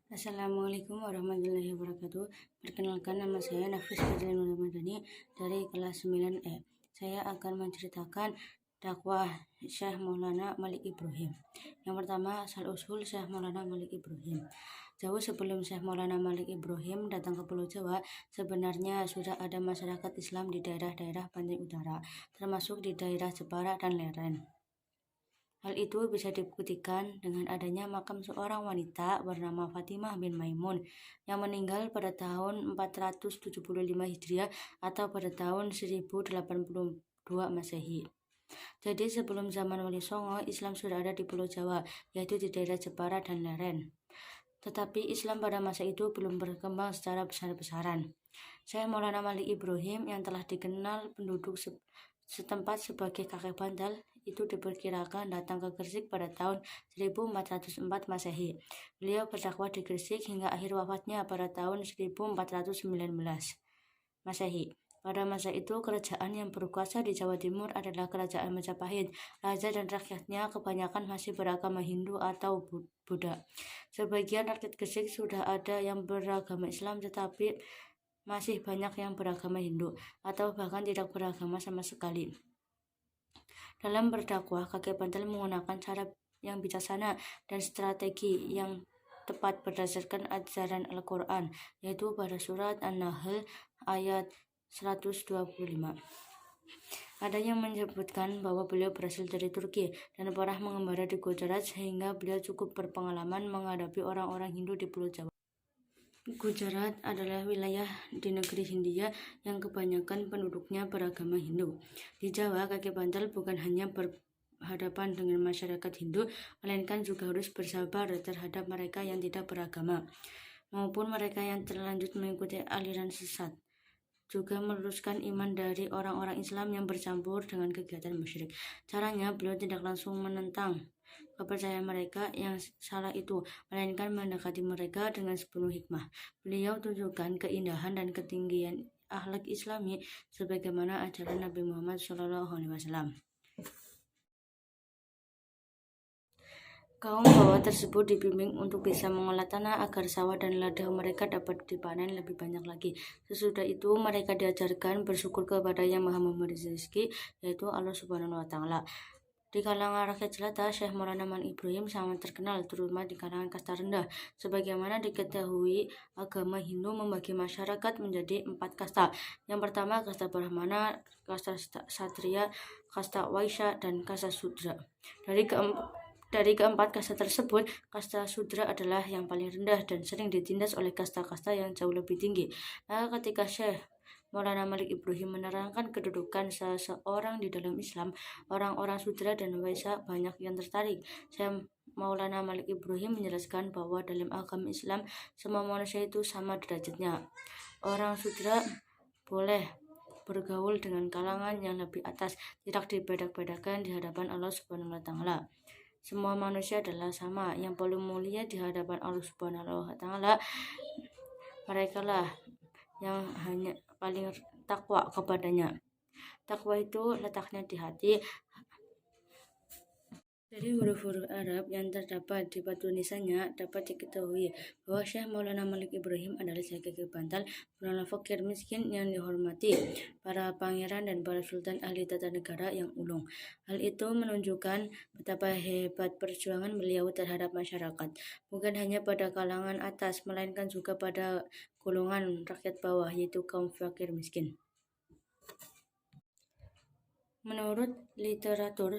Assalamualaikum warahmatullahi wabarakatuh. Perkenalkan, nama saya Nafis Fadlin Ramadhani dari kelas 9E. Saya akan menceritakan dakwah Syekh Maulana Malik Ibrahim. Yang pertama, asal-usul Syekh Maulana Malik Ibrahim. Jauh sebelum Syekh Maulana Malik Ibrahim datang ke Pulau Jawa, sebenarnya sudah ada masyarakat Islam di daerah-daerah pantai utara, termasuk di daerah Jepara dan Leren. Hal itu bisa dibuktikan dengan adanya makam seorang wanita bernama Fatimah bin Maimun yang meninggal pada tahun 475 Hijriah atau pada tahun 1082 Masehi. Jadi sebelum zaman Wali Songo, Islam sudah ada di Pulau Jawa, yaitu di daerah Jepara dan Leren. Tetapi Islam pada masa itu belum berkembang secara besar-besaran. Syekh Maulana Malik Ibrahim yang telah dikenal penduduk setempat sebagai kakek bandal itu diperkirakan datang ke Gresik pada tahun 1404 Masehi. Beliau berdakwah di Gresik hingga akhir wafatnya pada tahun 1419 Masehi. Pada masa itu, kerajaan yang berkuasa di Jawa Timur adalah Kerajaan Majapahit. Raja dan rakyatnya kebanyakan masih beragama Hindu atau Buddha. Sebagian rakyat Gresik sudah ada yang beragama Islam, tetapi masih banyak yang beragama Hindu atau bahkan tidak beragama sama sekali. Dalam berdakwah, kakek bandel menggunakan cara yang bijaksana dan strategi yang tepat berdasarkan ajaran Al-Quran, yaitu pada surat An-Nahl ayat 125. Ada yang menyebutkan bahwa beliau berasal dari Turki dan pernah mengembara di Gujarat sehingga beliau cukup berpengalaman menghadapi orang-orang Hindu di Pulau Jawa. Gujarat adalah wilayah di negeri Hindia yang kebanyakan penduduknya beragama Hindu. Di Jawa, kakek bandel bukan hanya berhadapan dengan masyarakat Hindu, melainkan juga harus bersabar terhadap mereka yang tidak beragama, maupun mereka yang terlanjur mengikuti aliran sesat. Juga meluruskan iman dari orang-orang Islam yang bercampur dengan kegiatan musyrik. Caranya, beliau tidak langsung menentang kepercayaan mereka yang salah itu, melainkan mendekati mereka dengan sepenuh hikmah. Beliau tunjukkan keindahan dan ketinggian akhlak Islami sebagaimana ajaran Nabi Muhammad SAW. Kaum bawah tersebut dibimbing untuk bisa mengolah tanah agar sawah dan ladang mereka dapat dipanen lebih banyak lagi. Sesudah itu mereka diajarkan bersyukur kepada Yang Maha Memberi rezeki, yaitu Allah Subhanahu wa Ta'ala. Di kalangan rakyat jelata, Syekh Maulana Malik Ibrahim sangat terkenal, terutama di kalangan kasta rendah. Sebagaimana diketahui, agama Hindu membagi masyarakat menjadi 4 kasta. Yang pertama, kasta Brahmana, kasta Satria, kasta Waisya, dan kasta Sudra. Dari keempat kasta tersebut, kasta Sudra adalah yang paling rendah dan sering ditindas oleh kasta-kasta yang jauh lebih tinggi. Maka ketika Syekh Maulana Malik Ibrahim menerangkan kedudukan seseorang di dalam Islam, orang-orang Sudra dan Waisya banyak yang tertarik. Syekh Maulana Malik Ibrahim menjelaskan bahwa dalam agama Islam, semua manusia itu sama derajatnya. Orang Sudra boleh bergaul dengan kalangan yang lebih atas, tidak dibedak-bedakan di hadapan Allah Subhanahu wa Ta'ala. Semua manusia adalah sama, yang paling mulia di hadapan Allah Subhanahu wa Ta'ala. Mereka lah yang hanya paling takwa kepadanya. Takwa itu letaknya di hati. Dari huruf-huruf Arab yang terdapat di batu nisannya dapat diketahui bahwa Syekh Maulana Malik Ibrahim adalah kakek bandal, penolak fakir miskin yang dihormati para pangeran dan para sultan ahli tata negara yang ulung. Hal itu menunjukkan betapa hebat perjuangan beliau terhadap masyarakat, bukan hanya pada kalangan atas, melainkan juga pada golongan rakyat bawah, yaitu kaum fakir miskin. Menurut literatur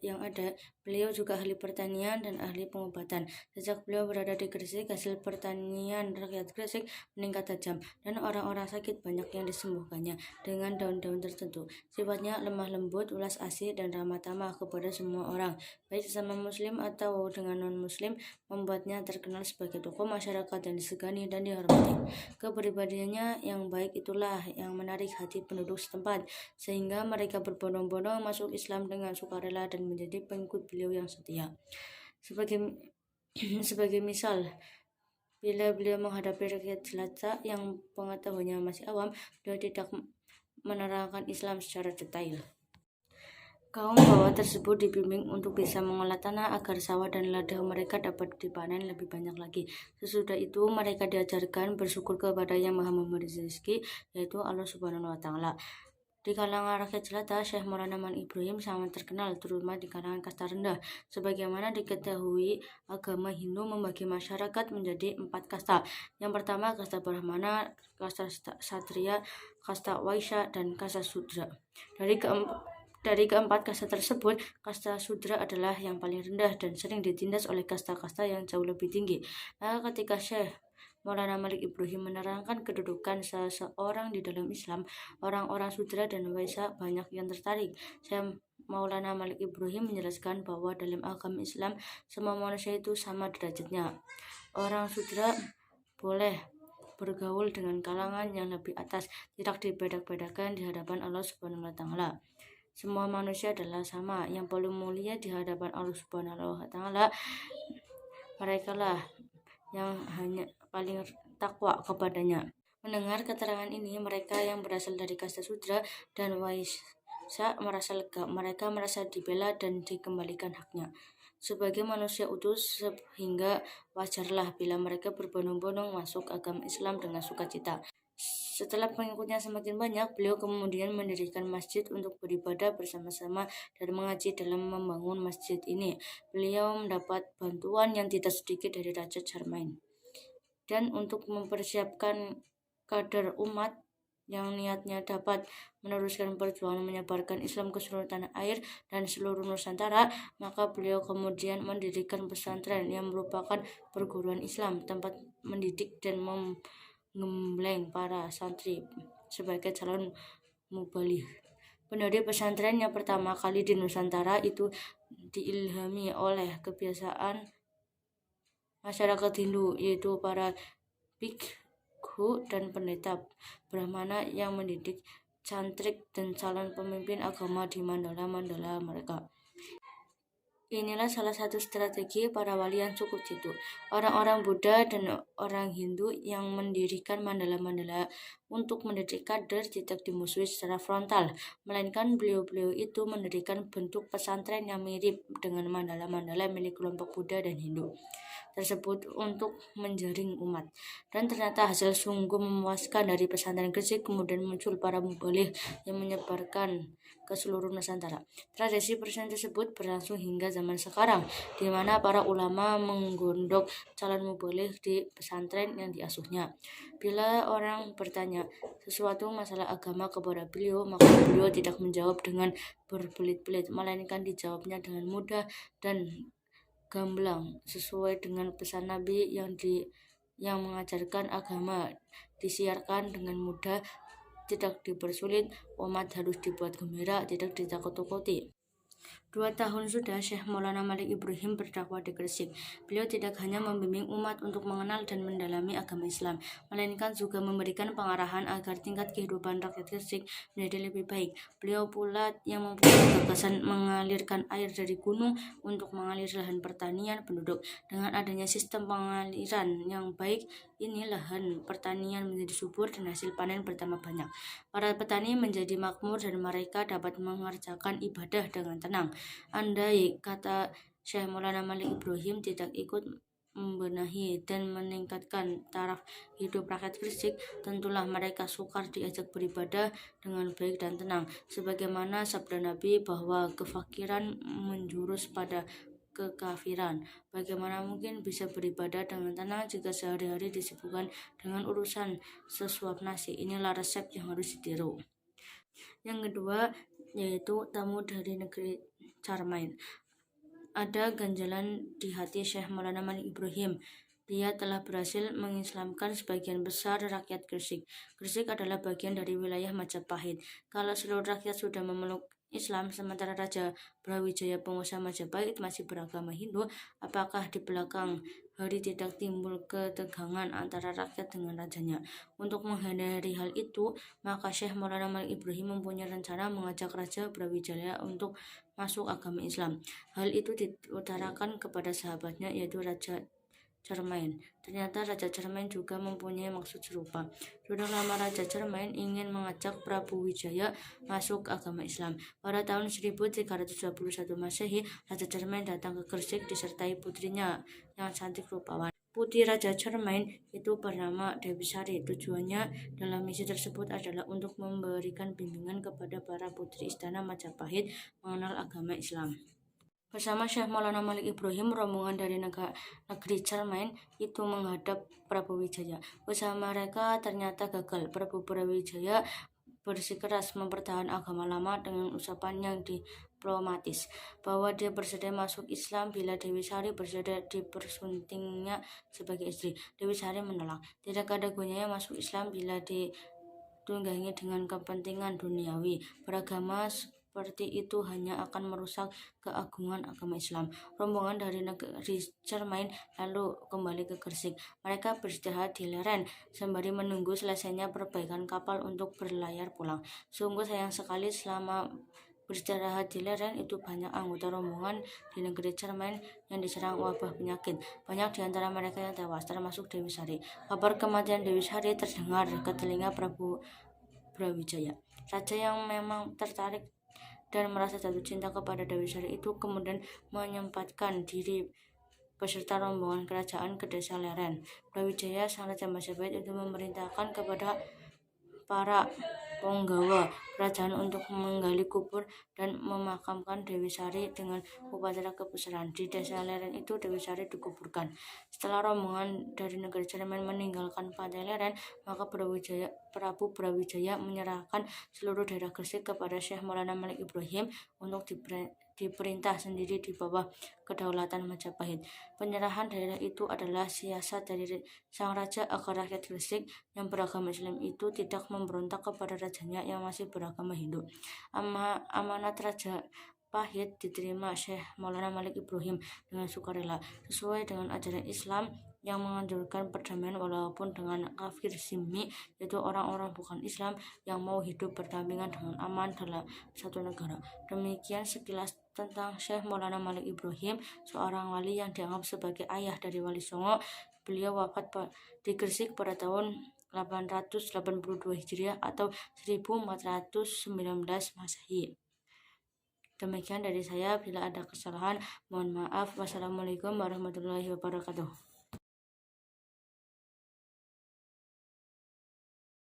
yang ada, beliau juga ahli pertanian dan ahli pengobatan. Sejak beliau berada di Gresik, hasil pertanian rakyat Gresik meningkat tajam dan orang-orang sakit banyak yang disembuhkannya dengan daun-daun tertentu. Sifatnya lemah lembut, ulas asih, dan ramah tamah kepada semua orang, baik sesama muslim atau dengan non-muslim, membuatnya terkenal sebagai tokoh masyarakat yang disegani dan dihormati. Kepribadiannya yang baik itulah yang menarik hati penduduk setempat, sehingga mereka berbondong-bondong masuk Islam dengan sukarela dan menjadi pengikut beliau yang setia. Sebagai misal, bila beliau menghadapi rakyat jelata yang pengetahuannya masih awam, beliau tidak menerangkan Islam secara detail. Kaum bawah tersebut dibimbing untuk bisa mengolah tanah agar sawah dan ladang mereka dapat dipanen lebih banyak lagi. Sesudah itu mereka diajarkan bersyukur kepada Yang Maha Memberi rezeki, yaitu Allah Subhanahu wa Ta'ala. Di kalangan rakyat jelata, Syekh Maulana Malik Ibrahim sangat terkenal, terutama di kalangan kasta rendah. Sebagaimana diketahui, agama Hindu membagi masyarakat menjadi 4 kasta. Yang pertama, kasta Brahmana, kasta Satria, kasta Waisya, dan kasta Sudra. Dari keempat kasta tersebut, kasta Sudra adalah yang paling rendah dan sering ditindas oleh kasta-kasta yang jauh lebih tinggi. Maka ketika Syekh Maulana Malik Ibrahim menerangkan kedudukan seseorang di dalam Islam, orang-orang Sudra dan Waisya banyak yang tertarik. Syekh Maulana Malik Ibrahim menjelaskan bahwa dalam agama Islam, semua manusia itu sama derajatnya. Orang Sudra boleh bergaul dengan kalangan yang lebih atas, tidak dibeda-bedakan di hadapan Allah Subhanahu wa Ta'ala. Semua manusia adalah sama, yang paling mulia di hadapan Allah Subhanahu wa Ta'ala. Mereka lah yang hanya paling takwa kepadanya. Mendengar keterangan ini, mereka yang berasal dari kasta Sudra dan Waisya merasa lega. Mereka merasa dibela dan dikembalikan haknya sebagai manusia utuh, sehingga wajarlah bila mereka berbondong-bondong masuk agama Islam dengan sukacita. Setelah pengikutnya semakin banyak, beliau kemudian mendirikan masjid untuk beribadah bersama-sama dan mengaji. Dalam membangun masjid ini, beliau mendapat bantuan yang tidak sedikit dari Raja Charlemagne. Dan untuk mempersiapkan kader umat yang niatnya dapat meneruskan perjuangan menyebarkan Islam ke seluruh tanah air dan seluruh Nusantara, maka beliau kemudian mendirikan pesantren yang merupakan perguruan Islam, tempat mendidik dan mengembleng para santri sebagai calon mubaligh. Pendiri pesantren yang pertama kali di Nusantara itu diilhami oleh kebiasaan masyarakat Hindu, yaitu para bhikkhu dan pendeta Brahmana yang mendidik cantrik dan calon pemimpin agama di mandala-mandala mereka. Inilah salah satu strategi para wali yang cukup jitu. Orang-orang Buddha dan orang Hindu yang mendirikan mandala-mandala untuk mendidik kader tidak dimusuhi secara frontal, melainkan beliau-beliau itu mendirikan bentuk pesantren yang mirip dengan mandala-mandala milik kelompok Buddha dan Hindu tersebut untuk menjaring umat. Dan ternyata hasil sungguh memuaskan. Dari pesantren Gresik kemudian muncul para mubaligh yang menyebarkan ke seluruh Nusantara. Tradisi pesantren tersebut berlangsung hingga zaman sekarang, di mana para ulama menggondok calon mubaligh di pesantren yang diasuhnya. Bila orang bertanya sesuatu masalah agama kepada beliau, maka beliau tidak menjawab dengan berbelit-belit, melainkan dijawabnya dengan mudah dan gamblang sesuai dengan pesan Nabi yang mengajarkan agama disiarkan dengan mudah, tidak dipersulit, umat harus dibuat gembira, tidak ditakut-takuti. 2 tahun sudah Syekh Maulana Malik Ibrahim berdakwah di Gresik. Beliau tidak hanya membimbing umat untuk mengenal dan mendalami agama Islam, melainkan juga memberikan pengarahan agar tingkat kehidupan rakyat Gresik menjadi lebih baik. Beliau pula yang mempunyai gagasan mengalirkan air dari gunung untuk mengalir lahan pertanian penduduk. Dengan adanya sistem pengaliran yang baik ini, lahan pertanian menjadi subur dan hasil panen bertambah banyak. Para petani menjadi makmur dan mereka dapat mengerjakan ibadah dengan tenang. Andai kata Syekh Maulana Malik Ibrahim tidak ikut membenahi dan meningkatkan taraf hidup rakyat Gresik, tentulah mereka sukar diajak beribadah dengan baik dan tenang. Sebagaimana sabda Nabi bahwa kefakiran menjurus pada kekafiran. Bagaimana mungkin bisa beribadah dengan tenang jika sehari-hari disibukkan dengan urusan sesuap nasi? Inilah resep yang harus ditiru. Yang kedua, yaitu tamu dari negeri Charlemagne. Ada ganjalan di hati Syekh Maulana Malik Ibrahim. Dia telah berhasil mengislamkan sebagian besar rakyat Gresik. Gresik adalah bagian dari wilayah Majapahit. Kalau seluruh rakyat sudah memeluk Islam, sementara Raja Brawijaya pengusaha Majapahit masih beragama Hindu, apakah di belakang hari tidak timbul ketegangan antara rakyat dengan rajanya? Untuk menghindari hal itu, maka Syekh Maulana Malik Ibrahim mempunyai rencana mengajak Raja Brawijaya untuk masuk agama Islam. Hal itu diutarakan kepada sahabatnya, yaitu Raja Cermain. Ternyata Raja Cermain juga mempunyai maksud serupa. Sudah lama Raja Cermain ingin mengajak Prabu Wijaya masuk agama Islam. Pada tahun 1321 Masehi, Raja Cermain datang ke Gresik disertai putrinya yang cantik rupawan. Putri Raja Cermain itu bernama Dewi Sari. Tujuannya dalam misi tersebut adalah untuk memberikan bimbingan kepada para putri istana Majapahit mengenal agama Islam. Bersama Syekh Maulana Malik Ibrahim, rombongan dari negeri Cermain itu menghadap Prabu Wijaya. Usaha mereka ternyata gagal. Prabu Wijaya bersikeras mempertahankan agama lama dengan ucapan yang diplomatis bahwa dia bersedia masuk Islam bila Dewi Sari bersedia dipersuntingnya sebagai istri. Dewi Sari menolak. Tidak ada gunanya masuk Islam bila ditunggangi dengan kepentingan duniawi. Beragama seperti itu hanya akan merusak keagungan agama Islam. Rombongan dari negeri Cermain lalu kembali ke Gresik. Mereka beristirahat di Leren sembari menunggu selesainya perbaikan kapal untuk berlayar pulang. Sungguh sayang sekali selama beristirahat di Leren itu banyak anggota rombongan di negeri Cermain yang diserang wabah penyakit. Banyak di antara mereka yang tewas, termasuk Dewi Sari. Kabar kematian Dewi Sari terdengar ke telinga Prabu Brawijaya. Raja yang memang tertarik dan merasa jatuh cinta kepada Dewi Sari itu kemudian menyempatkan diri beserta rombongan kerajaan ke desa Leren. Brawijaya sang Raja Majapahit itu memerintahkan kepada para penggawa kerajaan untuk menggali kubur dan memakamkan Dewi Sari dengan upacara kebesaran. Di desa Leren itu Dewi Sari dikuburkan. Setelah rombongan dari negeri Cermain meninggalkan pantai Leren, maka Prabu Brawijaya menyerahkan seluruh daerah Gresik kepada Syekh Maulana Malik Ibrahim untuk diperintah sendiri di bawah kedaulatan Majapahit. Penyerahan daerah itu adalah siasat dari sang raja agar rakyat Gresik yang beragama Islam itu tidak memberontak kepada rajanya yang masih beragama Hindu. Amanat Raja Pahit diterima Syekh Maulana Malik Ibrahim dengan sukarela sesuai dengan ajaran Islam yang menganjurkan perdamaian walaupun dengan kafir zimmi, yaitu orang-orang bukan Islam yang mau hidup berdampingan dengan aman dalam satu negara. Demikian sekilas tentang Syekh Maulana Malik Ibrahim, seorang wali yang dianggap sebagai ayah dari Wali Songo. Beliau wafat di Gresik pada tahun 882 Hijriah atau 1419 Masehi. Demikian dari saya, bila ada kesalahan mohon maaf. Wassalamualaikum warahmatullahi wabarakatuh.